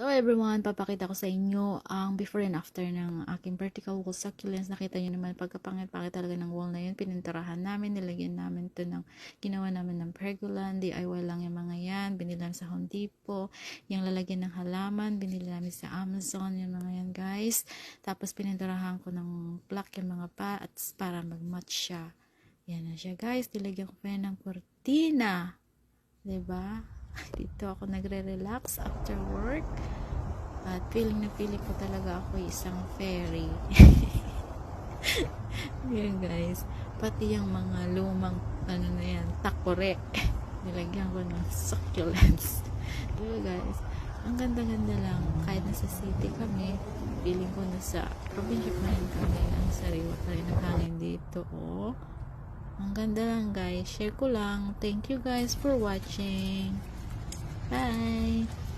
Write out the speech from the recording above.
Hello everyone, papakita ko sa inyo ang before and after ng aking vertical wall succulents. Nakita nyo naman pagkapangit-pangit talaga ng wall na yun. Pininturahan namin, nilagyan namin to ng ginawa namin ng pergola. DIY lang yung mga yan. Binili namin sa Home Depot. Yung lalagyan ng halaman, binili namin sa Amazon. Yung mga yan guys. Tapos pininturahan ko ng black yung mga pads para mag-match siya. Yan na siya guys. Nilagyan ko pa yan ng cortina. Diba? Dito ako nagre-relax after work at feeling ko talaga ako isang fairy. Yan guys, pati yung mga lumang ano na yan, takore nilagyan ko ng succulents. Diba guys, ang ganda-ganda lang. Kahit nasa city kami, feeling ko nasa probinsya pa rin kami, ang sariwa pa rin ang hangin dito. Oh, ang ganda lang guys, share ko lang. Thank you guys for watching. Bye!